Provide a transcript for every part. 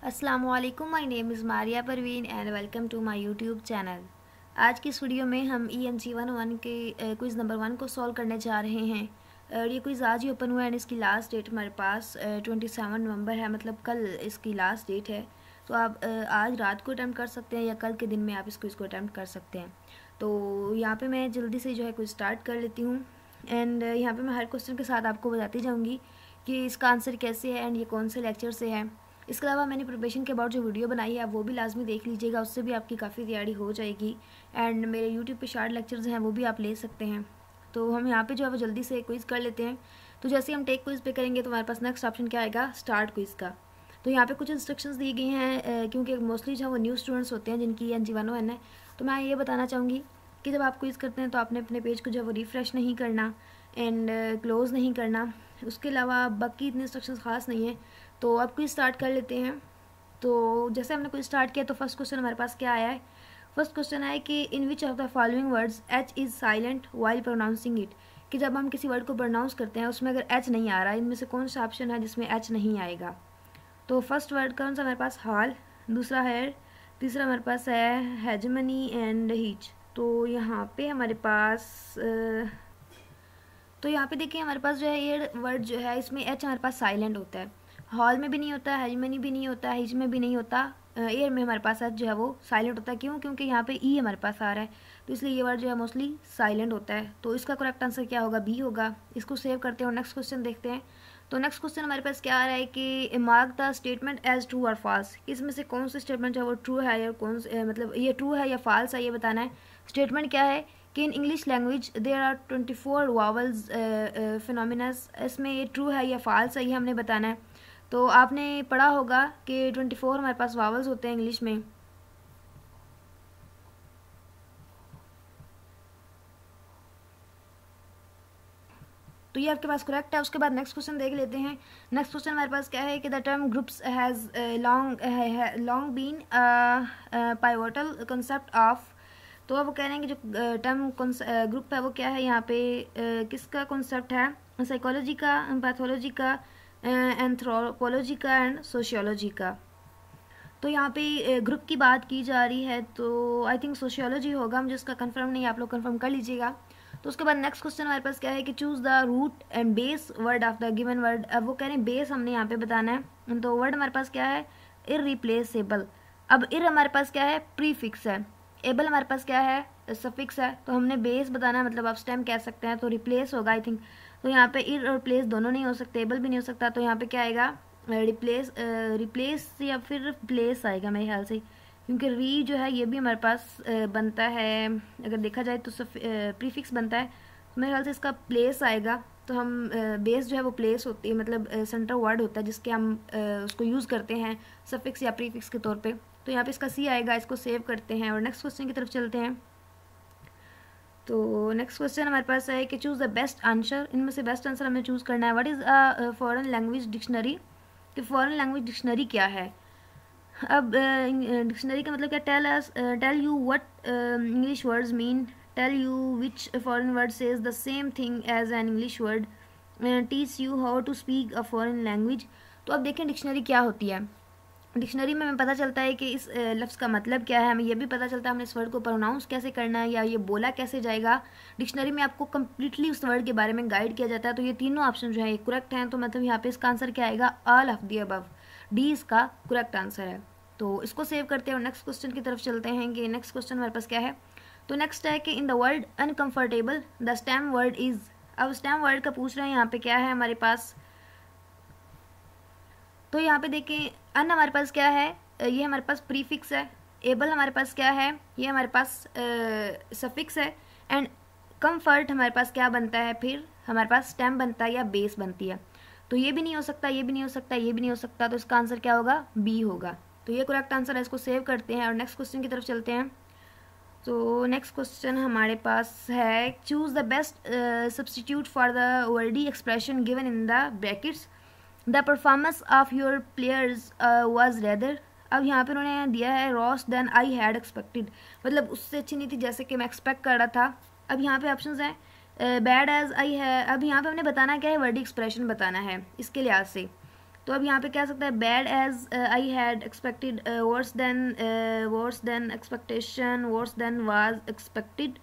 अस्सलामुअलैकुम, my name is Maria Parveen and welcome to my YouTube channel. आज की इस वीडियो में हम ENG-101 के क्विज़ नंबर 1 को सॉल्व करने जा रहे हैं। और ये क्विज़ आज ही ओपन हुआ है एंड इसकी लास्ट डेट हमारे पास 27 नवंबर है, मतलब कल इसकी लास्ट डेट है। तो आप आज रात को अटैम्प्ट कर सकते हैं या कल के दिन में आप इस क्विज़ को अटैम्प्ट कर सकते हैं। तो यहाँ पर मैं जल्दी से जो है क्विज़ स्टार्ट कर लेती हूँ एंड यहाँ पर मैं हर क्वेश्चन के साथ आपको बताती जाऊँगी कि इसका आंसर कैसे है एंड ये कौन से लेक्चर से है। इसके अलावा मैंने प्रिपरेशन के अबाउट जो वीडियो बनाई है वो भी लाजमी देख लीजिएगा, उससे भी आपकी काफ़ी तैयारी हो जाएगी। एंड मेरे यूट्यूब पे शॉर्ट लेक्चर्स हैं वो भी आप ले सकते हैं। तो हम यहाँ पे जो है वो जल्दी से क्विज़ कर लेते हैं। तो जैसे हम टेक क्विज़ पे करेंगे तो हमारे पास नेक्स्ट ऑप्शन क्या आएगा, स्टार्ट क्विज़ का। तो यहाँ पे कुछ इंस्ट्रक्शंस दी गई हैं क्योंकि मोस्टली जो वो न्यू स्टूडेंट्स होते हैं जिनकी ENG-101 है। तो मैं ये बताना चाहूँगी कि जब आप क्विज़ करते हैं तो आपने अपने पेज को जो है वो रिफ़्रेश नहीं करना एंड क्लोज़ नहीं करना। उसके अलावा बाकी इतने इंस्ट्रक्शंस ख़ास नहीं है। तो अब क्विज़ स्टार्ट कर लेते हैं। तो जैसे हमने क्विज़ स्टार्ट किया तो फर्स्ट क्वेश्चन हमारे पास क्या आया है। फर्स्ट क्वेश्चन है कि in which of the following words H is silent while pronouncing it, कि जब हम किसी वर्ड को प्रोनाउंस करते हैं उसमें अगर H नहीं आ रहा, इनमें से कौन सा ऑप्शन है जिसमें H नहीं आएगा। तो फर्स्ट वर्ड कौन सा हमारे पास, हाल, दूसरा है, तीसरा हमारे पास है हेजमनी एंड हीच। तो यहाँ पे हमारे पास तो यहाँ पे देखिए हमारे पास जो है ये वर्ड जो है इसमें H हमारे पास साइलेंट होता है, हॉल में भी नहीं होता, हेजमनी भी नहीं होता, हिज में भी नहीं होता, एयर में हमारे पास H जो है वो साइलेंट होता है। क्यों? क्योंकि यहाँ पे E हमारे पास आ रहा है, तो इसलिए ये वर्ड जो है मोस्टली साइलेंट होता है। तो इसका करेक्ट आंसर क्या होगा, B होगा। इसको सेव करते हैं और नेक्स्ट क्वेश्चन देखते हैं। तो नेक्स्ट क्वेश्चन हमारे पास क्या आ रहा है कि mark the statement as true और फॉल्स, इसमें से कौन सा स्टेटमेंट जो है वो ट्रू है या कौन मतलब ये ट्रू है या फॉल्स है ये बताना है। स्टेटमेंट क्या है कि in English language there are 24 vowels phonemes, इसमें ये ट्रू है या फॉल्स है ये हमने बताना है। तो आपने पढ़ा होगा कि 24 हमारे पास वावल्स होते हैं इंग्लिश में। तो ये आपके पास करेक्ट है। उसके बाद नेक्स्ट क्वेश्चन देख लेते हैं। नेक्स्ट क्वेश्चन हमारे पास क्या है कि the term groups has long been pivotal concept of. तो अब वो कह रहे हैं कि जो टर्म ग्रुप है वो क्या है, यहाँ पे किसका कॉन्सेप्ट है, साइकोलॉजी का, पैथोलॉजी का, एंथ्रोपोलॉजी का एंड सोशियोलॉजी का। तो यहाँ पे ग्रुप की बात की जा रही है तो आई थिंक सोशियोलॉजी होगा, मुझे इसका कंफर्म नहीं, आप लोग कंफर्म कर लीजिएगा। तो उसके बाद नेक्स्ट क्वेश्चन हमारे पास क्या है कि choose the root and base word of the given word. अब वो कह रहे हैं बेस हमने यहाँ पे बताना है। तो वर्ड हमारे पास क्या है, इररिप्लेसेबल। अब इर हमारे पास क्या है, प्रीफिक्स है, एबल हमारे पास क्या है, सफिक्स है। तो हमने बेस बताना है, मतलब आप स्टेम कह सकते हैं, तो रिप्लेस होगा आई थिंक। तो यहाँ पे इर और प्लेस दोनों नहीं हो सकते, एबल भी नहीं हो सकता। तो यहाँ पे क्या आएगा, रिप्लेस या फिर प्लेस आएगा मेरे ख्याल से, क्योंकि री जो है ये भी हमारे पास बनता है, अगर देखा जाए तो प्रीफिक्स बनता है, तो मेरे ख्याल से इसका प्लेस आएगा। तो हम बेस जो है वो प्लेस होती है, मतलब सेंटर वर्ड होता है जिसके हम उसको यूज़ करते हैं सफिक्स या प्रीफिक्स के तौर पे। तो यहाँ पे इसका C आएगा, इसको सेव करते हैं और नेक्स्ट क्वेश्चन की तरफ चलते हैं। तो नेक्स्ट क्वेश्चन हमारे पास है कि चूज़ द बेस्ट आंसर, इनमें से बेस्ट आंसर हमें चूज़ करना है। What is a foreign language dictionary, कि फॉरेन लैंग्वेज डिक्शनरी क्या है। अब डिक्शनरी का मतलब क्या, tell you what English words mean, tell you which foreign word says the same thing as an English word, teach you how to speak a foreign language. तो अब देखें dictionary क्या होती है। डिक्शनरी में हमें पता चलता है कि इस लफ्ज़ का मतलब क्या है, हमें यह भी पता चलता है हमने इस वर्ड को प्रोनाउंस कैसे करना है या ये बोला कैसे जाएगा। डिक्शनरी में आपको कम्प्लीटली उस वर्ड के बारे में गाइड किया जाता है। तो ये तीनों ऑप्शन जो है ये करेक्ट हैं। तो मतलब यहाँ पे इसका आंसर क्या आएगा, all of the above, D इसका करेक्ट आंसर है। तो इसको सेव करते हैं और नेक्स्ट क्वेश्चन की तरफ चलते हैं कि नेक्स्ट क्वेश्चन हमारे पास क्या है। तो नेक्स्ट है कि इन the word uncomfortable the stem word is. अब स्टेम वर्ड का पूछ रहे हैं यहाँ पे क्या है हमारे पास। तो यहाँ पे देखें अन हमारे पास क्या है, ये हमारे पास प्रीफिक्स है, एबल हमारे पास क्या है, ये हमारे पास सफिक्स है, एंड कम्फर्ट हमारे पास क्या बनता है, फिर हमारे पास स्टेम बनता है या बेस बनती है। तो ये भी नहीं हो सकता, ये भी नहीं हो सकता, ये भी नहीं हो सकता। तो इसका आंसर क्या होगा, बी होगा। तो ये करेक्ट आंसर है, इसको सेव करते हैं और नेक्स्ट क्वेश्चन की तरफ चलते हैं। तो नेक्स्ट क्वेश्चन हमारे पास है choose the best substitute for the wordy expression given in the brackets, the performance of your players was rather. अब यहाँ पे उन्होंने दिया है worse than I had expected, मतलब उससे अच्छी नहीं थी जैसे कि मैं एक्सपेक्ट कर रहा था। अब यहाँ पे ऑप्शंस हैं बैड एज आई है। अब यहाँ पे हमने बताना क्या है, वर्डी एक्सप्रेशन बताना है इसके लिहाज से। तो अब यहाँ पे क्या सकता है, bad as I had expected, worse than expectation, worse than was expected.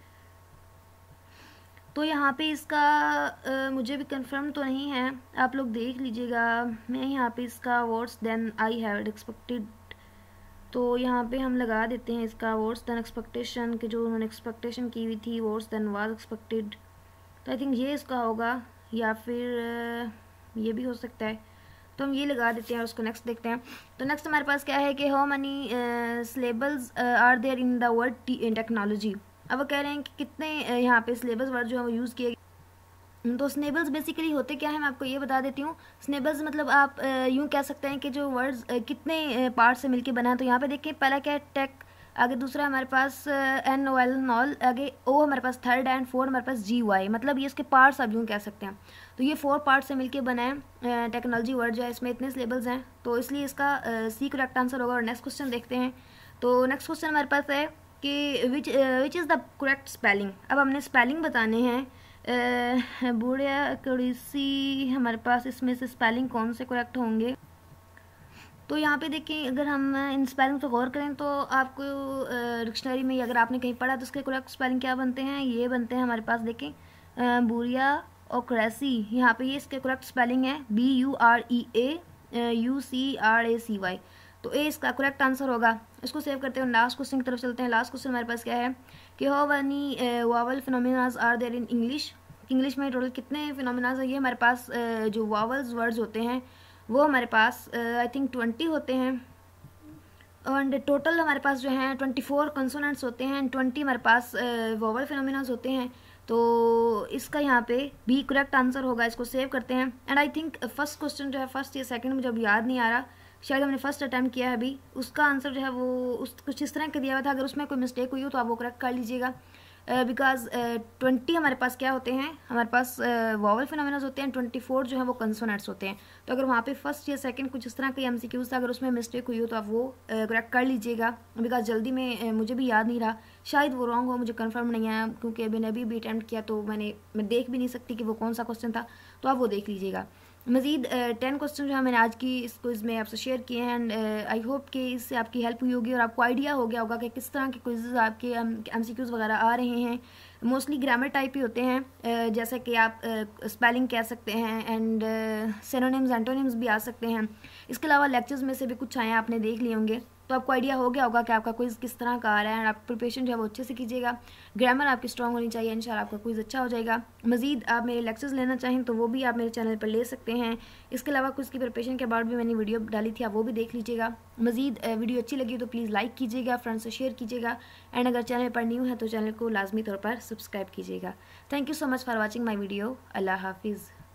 तो यहाँ पे इसका मुझे भी कंफर्म तो नहीं है, आप लोग देख लीजिएगा। मैं यहाँ पे इसका worse than I had expected, तो यहाँ पे हम लगा देते हैं इसका वर्स देन एक्सपेक्टेशन, कि जो उन्होंने एक्सपेक्टेशन की हुई थी वर्स देन वाज एक्सपेक्टेड। तो आई थिंक ये इसका होगा, या फिर ये भी हो सकता है। तो हम ये लगा देते हैं और उसको नेक्स्ट देखते हैं। तो नेक्स्ट हमारे पास क्या है कि how many syllables are there in the word technology. अब वो कह रहे हैं कि कितने यहाँ पे सिलेबस वर्ड जो है वो यूज़ किए। तो स्नेबल्स बेसिकली होते क्या है, मैं आपको ये बता देती हूँ। स्नेबल्स मतलब आप यूँ कह सकते हैं कि जो वर्ड्स कितने पार्ट से मिलके बना है। तो यहाँ पे देखिए पहला क्या है, टेक, आगे दूसरा हमारे पास एन ओ एल नॉल, आगे ओ हमारे पास थर्ड एंड फोर हमारे पास जी वाई, मतलब ये इसके पार्ट्स आप यूँ कह सकते हैं। तो ये 4 पार्ट से मिलके बना है टेक्नोलॉजी वर्ड जो है, इसमें इतने सिलेबल्स हैं, तो इसलिए इसका सी करेक्ट आंसर होगा। और नेक्स्ट क्वेश्चन देखते हैं। तो नेक्स्ट क्वेश्चन हमारे पास है कि which is the correct spelling. अब हमने स्पेलिंग बताने हैं। बूढ़िया कड़ीसी हमारे पास इसमें से स्पेलिंग कौन से करेक्ट होंगे। तो यहाँ पे देखिए अगर हम इन स्पेलिंग पर गौर करें तो आपको डिक्शनरी में अगर आपने कहीं पढ़ा तो उसके करेक्ट स्पेलिंग क्या बनते हैं, ये बनते हैं हमारे पास देखें बूढ़िया और क्रेसी। यहाँ पे ये इसके करेक्ट स्पेलिंग है BUREAUCRACY। तो ए इसका करेक्ट आंसर होगा। इसको सेव करते हैं, लास्ट क्वेश्चन की तरफ चलते हैं। लास्ट क्वेश्चन हमारे पास क्या है कि how many vowel phonemes are there in English. English में टोटल कितने फिनोमिनाज है। ये हमारे पास जो वावल्स वर्ड्स होते हैं वो हमारे पास आई थिंक 20 होते हैं, और टोटल हमारे पास जो हैं 24 कंसोनेंट्स होते हैं, 20 हमारे पास वावल फिनोमिनाज होते हैं। तो इसका यहाँ पे भी करेक्ट आंसर होगा। इसको सेव करते हैं। And I think first question जो है, फर्स्ट या सेकंड मुझे अब याद नहीं आ रहा, शायद हमने फर्स्ट अटैम्प्ट किया है अभी, उसका आंसर जो है वो उस कुछ इस तरह का दिया हुआ था। अगर उसमें कोई मिस्टेक हुई हो तो आप वो करेक्ट कर लीजिएगा। बिकॉज 20 हमारे पास क्या होते हैं, हमारे पास वावल फिनोमिनाज होते हैं, 24 जो है वो कंसोनेंट्स होते हैं। तो अगर वहाँ पे फर्स्ट या सेकंड कुछ इस तरह का MCQs था, अगर उसमें मिस्टेक हुई हो तो आप वो करेक्ट कर लीजिएगा। बिकॉज जल्दी में मुझे भी याद नहीं रहा, शायद वो रॉन्ग हो, मुझे कंफर्म नहीं आया, क्योंकि मैंने अभी अटैम्प्ट किया तो मैं देख भी नहीं सकती कि वो कौन सा क्वेश्चन था। तो आप वो देख लीजिएगा। मज़ीद 10 क्वेश्चन जो है मैंने आज की इस क्विज़ में आपसे शेयर किए हैं। एंड आई होप कि इससे आपकी हेल्प हुई होगी और आपको आइडिया हो गया होगा कि किस तरह के क्विज़ आपके MCQs वगैरह आ रहे हैं। मोस्टली ग्रामर टाइप ही होते हैं, जैसे कि आप स्पेलिंग कह सकते हैं, एंड सिनोनिम्स एंटोनिम्स भी आ सकते हैं। इसके अलावा लेक्चर्स में से भी कुछ आए हैं, आपने देख लिए होंगे, तो आपको आइडिया हो गया होगा कि आपका क्विज़ किस तरह का आ रहा है। एंड आप प्रिपरेशन जो है वो अच्छे से कीजिएगा, ग्रामर आपकी स्ट्रॉन्ग होनी चाहिए, इंशाल्लाह आपका क्विज़ अच्छा हो जाएगा। मज़ीद आप मेरे लेक्चर्स लेना चाहें तो वो भी आप मेरे चैनल पर ले सकते हैं। इसके अलावा क्विज़ की प्रिपरेशन के बाद भी मैंने वीडियो डाली थी, आप वो भी देख लीजिएगा। मज़ीद वीडियो अच्छी लगी तो प्लीज़ लाइक कीजिएगा, फ्रेंड्स से शेयर कीजिएगा, एंड अगर चैनल पर न्यू है तो चैनल को लाजमी तौर पर सब्सक्राइब कीजिएगा। Thank you so much for watching my video. अल्लाह हाफिज़।